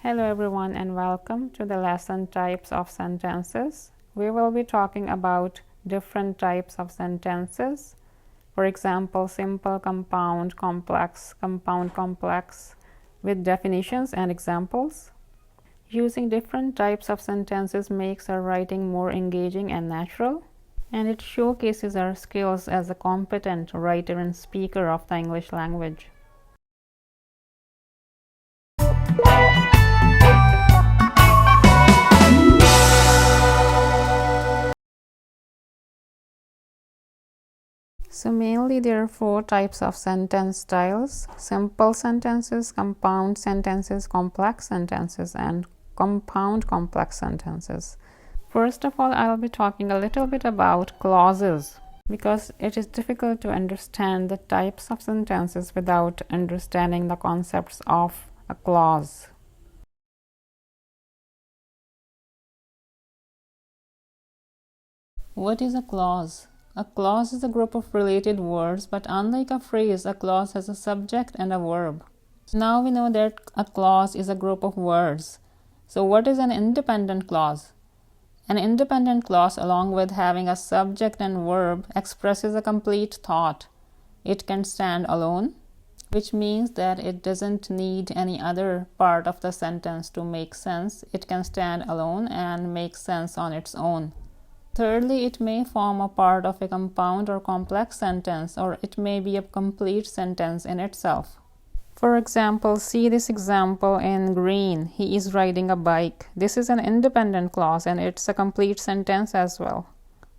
Hello everyone and welcome to the lesson Types of Sentences. We will be talking about different types of sentences. For example, simple, compound, complex, compound, complex, with definitions and examples. Using different types of sentences makes our writing more engaging and natural, and it showcases our skills as a competent writer and speaker of the English language. So mainly there are four types of sentence styles: simple sentences, compound sentences, complex sentences, and compound complex sentences. First of all, I'll be talking a little bit about clauses, because it is difficult to understand the types of sentences without understanding the concepts of a clause. What is a clause? A clause is a group of related words, but unlike a phrase, a clause has a subject and a verb. Now we know that a clause is a group of words. So what is an independent clause? An independent clause, along with having a subject and verb, expresses a complete thought. It can stand alone, which means that it doesn't need any other part of the sentence to make sense. It can stand alone and make sense on its own. Thirdly, it may form a part of a compound or complex sentence, or it may be a complete sentence in itself. For example, see this example in green. He is riding a bike. This is an independent clause and it's a complete sentence as well.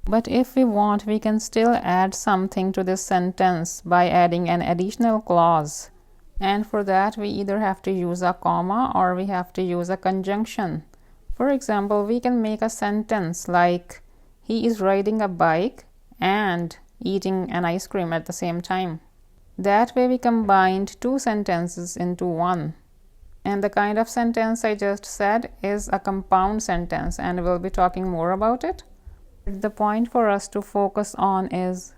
But if we want, we can still add something to this sentence by adding an additional clause. And for that, we either have to use a comma or we have to use a conjunction. For example, we can make a sentence like, he is riding a bike and eating an ice cream at the same time. That way we combined two sentences into one. And the kind of sentence I just said is a compound sentence, and we'll be talking more about it. The point for us to focus on is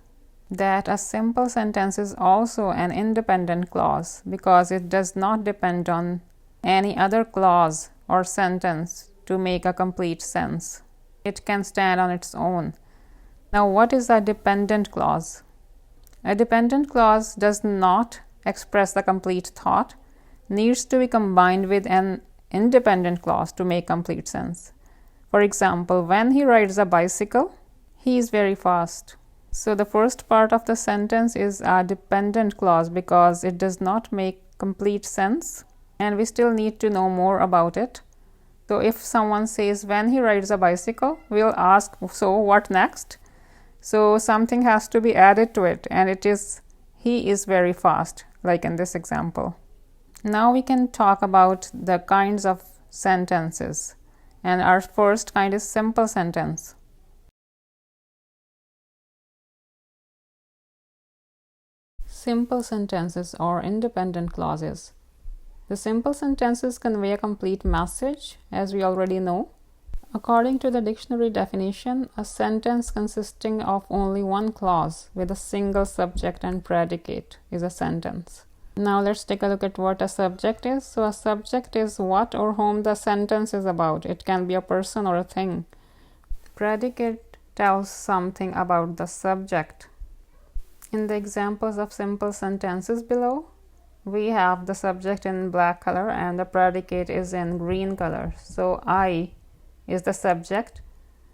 that a simple sentence is also an independent clause because it does not depend on any other clause or sentence to make a complete sense. It can stand on its own. Now, what is a dependent clause? A dependent clause does not express the complete thought, needs to be combined with an independent clause to make complete sense. For example, when he rides a bicycle, he is very fast. So the first part of the sentence is a dependent clause because it does not make complete sense, and we still need to know more about it. So if someone says when he rides a bicycle, we'll ask, so what next? So something has to be added to it, and it is he is very fast, like in this example. Now we can talk about the kinds of sentences, and our first kind is simple sentence. Simple sentences or independent clauses. The simple sentences convey a complete message, as we already know. According to the dictionary definition, a sentence consisting of only one clause with a single subject and predicate is a sentence. Now let's take a look at what a subject is. So a subject is what or whom the sentence is about. It can be a person or a thing. Predicate tells something about the subject. In the examples of simple sentences below, we have the subject in black color and the predicate is in green color. So I is the subject,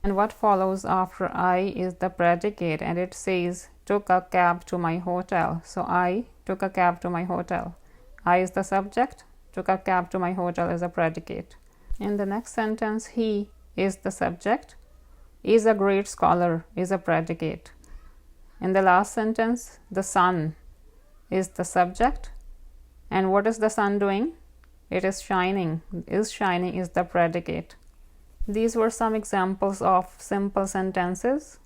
and what follows after I is the predicate, and it says took a cab to my hotel. So I took a cab to my hotel. I is the subject, took a cab to my hotel is a predicate. In the next sentence, he is the subject, is a great scholar is a predicate. In the last sentence, the sun is the subject, and what is the sun doing? It is shining. Is shining is the predicate. These were some examples of simple sentences.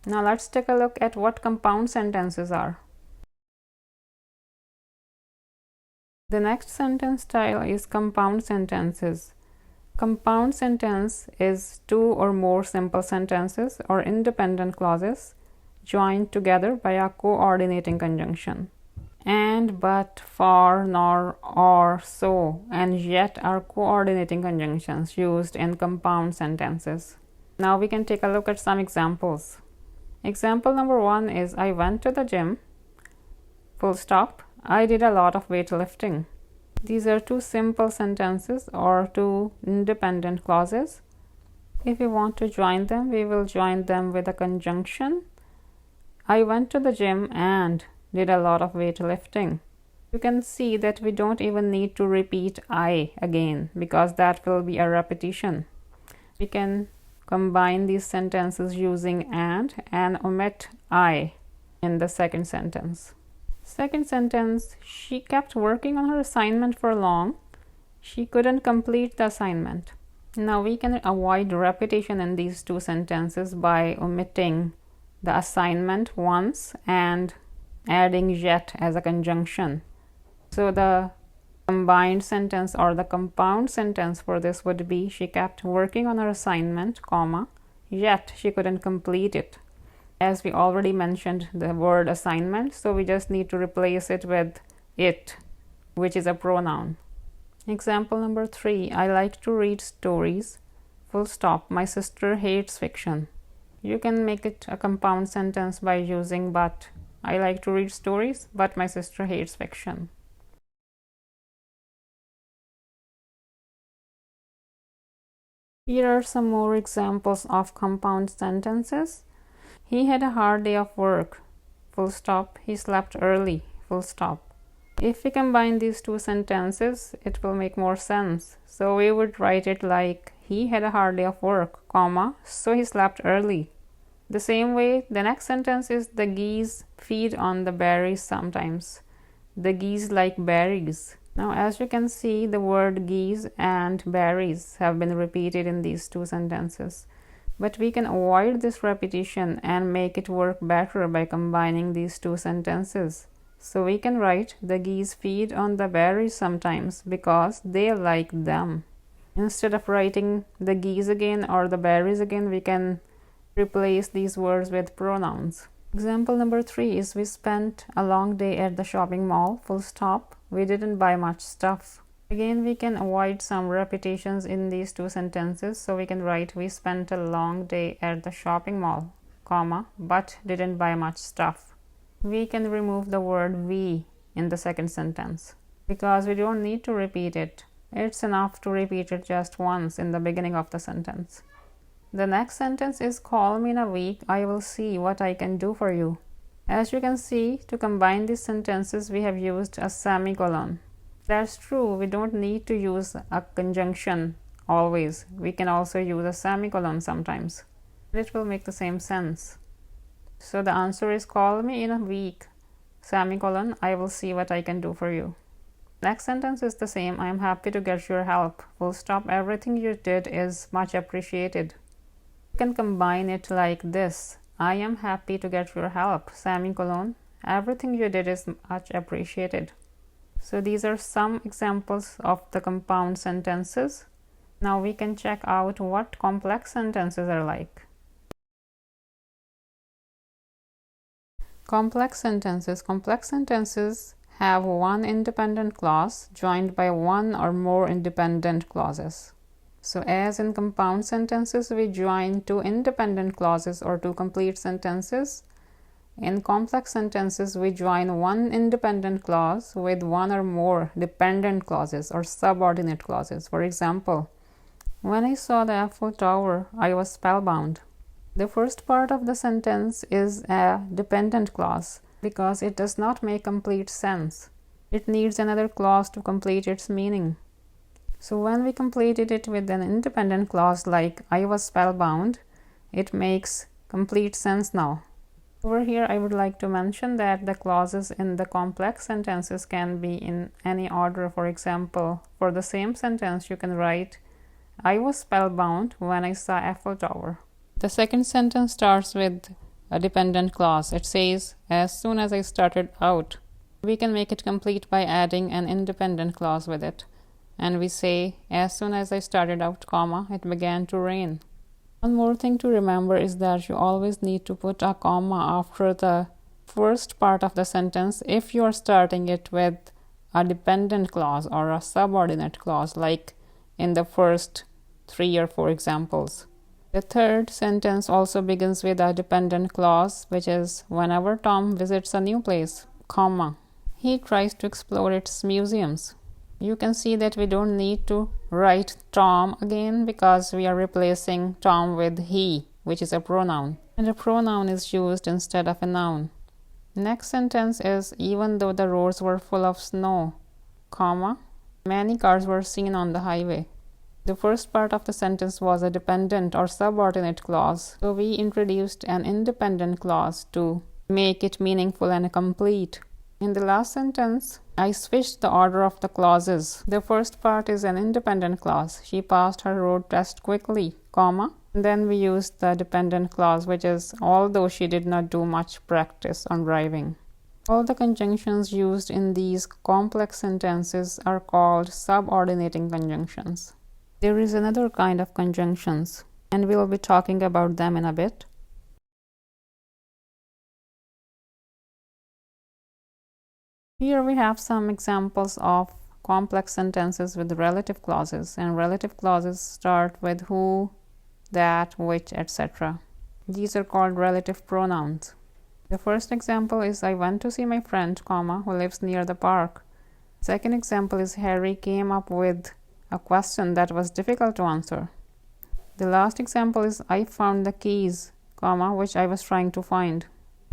Now let's take a look at what compound sentences are. The next sentence style is compound sentences. Compound sentence is two or more simple sentences or independent clauses joined together by a coordinating conjunction. And, but, for, nor, or, so, and yet are coordinating conjunctions used in compound sentences. Now we can take a look at some examples. Example number 1 is I went to the gym, full stop. I did a lot of weightlifting. These are two simple sentences or two independent clauses. If we want to join them, we will join them with a conjunction. I went to the gym and did a lot of weightlifting. You can see that we don't even need to repeat I again because that will be a repetition. We can combine these sentences using and omit I in the second sentence. Second sentence, she kept working on her assignment for long. She couldn't complete the assignment. Now we can avoid repetition in these two sentences by omitting the assignment once and adding yet as a conjunction. So the combined sentence or the compound sentence for this would be she kept working on her assignment, comma, yet she couldn't complete it. As we already mentioned the word assignment, so we just need to replace it with it, which is a pronoun. Example number 3, I like to read stories, full stop. My sister hates fiction. You can make it a compound sentence by using but. I like to read stories, but my sister hates fiction. Here are some more examples of compound sentences. He had a hard day of work, full stop. He slept early, full stop. If we combine these two sentences, it will make more sense. So we would write it like he had a hard day of work, comma, so he slept early. The same way, the next sentence is the geese feed on the berries sometimes. The geese like berries. Now, as you can see, the word geese and berries have been repeated in these two sentences. But we can avoid this repetition and make it work better by combining these two sentences. So we can write the geese feed on the berries sometimes because they like them. Instead of writing the geese again or the berries again, we can replace these words with pronouns. Example number 3 is we spent a long day at the shopping mall, full stop. We didn't buy much stuff. Again, we can avoid some repetitions in these two sentences. So we can write we spent a long day at the shopping mall, comma, but didn't buy much stuff. We can remove the word we in the second sentence because we don't need to repeat it. It's enough to repeat it just once in the beginning of the sentence. The next sentence is call me in a week, I will see what I can do for you. As you can see, to combine these sentences, we have used a semicolon. That's true, we don't need to use a conjunction always. We can also use a semicolon sometimes. It will make the same sense. So the answer is call me in a week, semicolon, I will see what I can do for you. Next sentence is the same, I am happy to get your help, full stop, everything you did is much appreciated. You can combine it like this, I am happy to get your help, semicolon, everything you did is much appreciated. So these are some examples of the compound sentences. Now we can check out what complex sentences are like. Complex sentences have one independent clause joined by one or more independent clauses. So as in compound sentences, we join two independent clauses or two complete sentences. In complex sentences, we join one independent clause with one or more dependent clauses or subordinate clauses. For example, when I saw the Eiffel Tower, I was spellbound. The first part of the sentence is a dependent clause because it does not make complete sense. It needs another clause to complete its meaning. So when we completed it with an independent clause like I was spellbound, it makes complete sense now. Over here, I would like to mention that the clauses in the complex sentences can be in any order. For example, for the same sentence, you can write I was spellbound when I saw Eiffel Tower. The second sentence starts with a dependent clause. It says, as soon as I started out. We can make it complete by adding an independent clause with it. And we say, as soon as I started out, comma, it began to rain. One more thing to remember is that you always need to put a comma after the first part of the sentence if you are starting it with a dependent clause or a subordinate clause, like in the first 3 or 4 examples. The third sentence also begins with a dependent clause, which is whenever Tom visits a new place, comma, he tries to explore its museums. You can see that we don't need to write Tom again because we are replacing Tom with he, which is a pronoun, and a pronoun is used instead of a noun. Next sentence is even though the roads were full of snow, comma, many cars were seen on the highway. The first part of the sentence was a dependent or subordinate clause, so we introduced an independent clause to make it meaningful and complete. In the last sentence, I switched the order of the clauses. The first part is an independent clause. She passed her road test quickly, comma. Then we used the dependent clause, which is although she did not do much practice on driving. All the conjunctions used in these complex sentences are called subordinating conjunctions. There is another kind of conjunctions, and we will be talking about them in a bit. Here we have some examples of complex sentences with relative clauses, and relative clauses start with who, that, which, etc. These are called relative pronouns. The first example is I went to see my friend, comma, who lives near the park. Second example is Harry came up with a question that was difficult to answer. The last example is I found the keys, comma, which I was trying to find.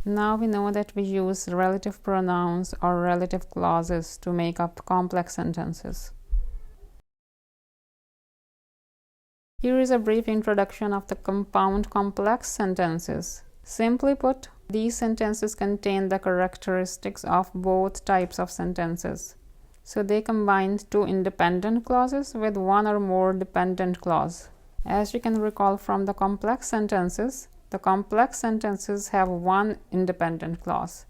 Now we know that we use relative pronouns or relative clauses to make up complex sentences. Here is a brief introduction of the compound complex sentences. Simply put, these sentences contain the characteristics of both types of sentences. So they combine two independent clauses with one or more dependent clause. As you can recall from the complex sentences have one independent clause,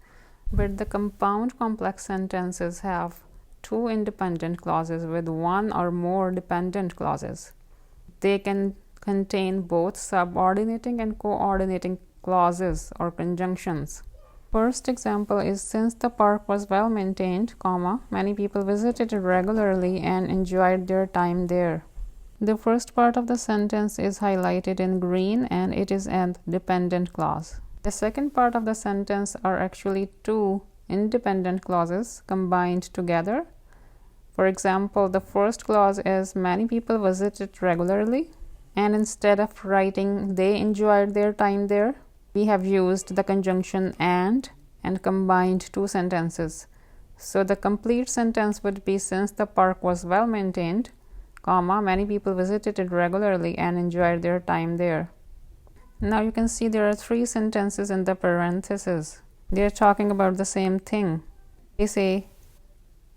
but the compound complex sentences have two independent clauses with one or more dependent clauses. They can contain both subordinating and coordinating clauses or conjunctions. First example is since the park was well maintained, comma, many people visited it regularly and enjoyed their time there. The first part of the sentence is highlighted in green and it is a dependent clause. The second part of the sentence are actually two independent clauses combined together. For example, the first clause is many people visited regularly, and instead of writing they enjoyed their time there, we have used the conjunction and combined two sentences. So the complete sentence would be since the park was well maintained, comma, many people visited it regularly and enjoyed their time there. Now you can see there are three sentences in the parentheses. They are talking about the same thing. They say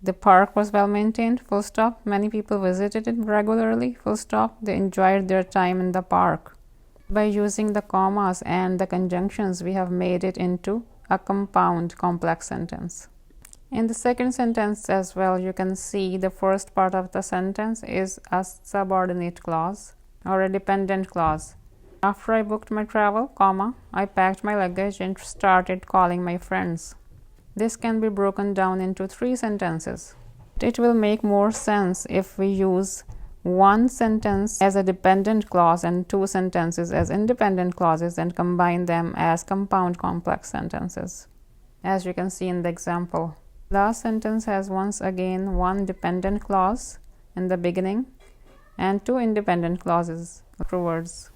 the park was well maintained, full stop, many people visited it regularly, full stop, they enjoyed their time in the park. By using the commas and the conjunctions, we have made it into a compound complex sentence. In the second sentence as well, you can see the first part of the sentence is a subordinate clause or a dependent clause. After I booked my travel, comma, I packed my luggage and started calling my friends. This can be broken down into three sentences. It will make more sense if we use one sentence as a dependent clause and two sentences as independent clauses and combine them as compound complex sentences, as you can see in the example. Last sentence has once again one dependent clause in the beginning and two independent clauses afterwards.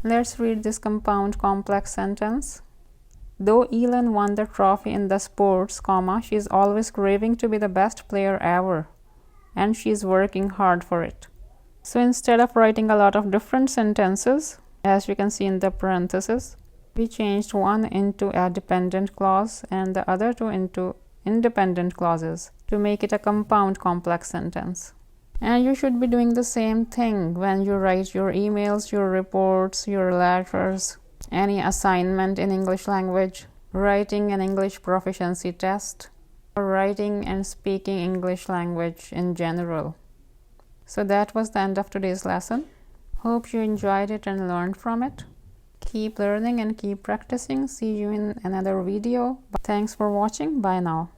Let's read this compound complex sentence. Though Elin won the trophy in the sports, comma, she is always craving to be the best player ever, and she is working hard for it. So instead of writing a lot of different sentences, as you can see in the parentheses, we changed one into a dependent clause and the other two into independent clauses to make it a compound complex sentence. And you should be doing the same thing when you write your emails, your reports, your letters, any assignment in English language, writing an English proficiency test, or writing and speaking English language in general. So that was the end of today's lesson. Hope you enjoyed it and learned from it. Keep learning and keep practicing. See you in another video. Thanks for watching. Bye now.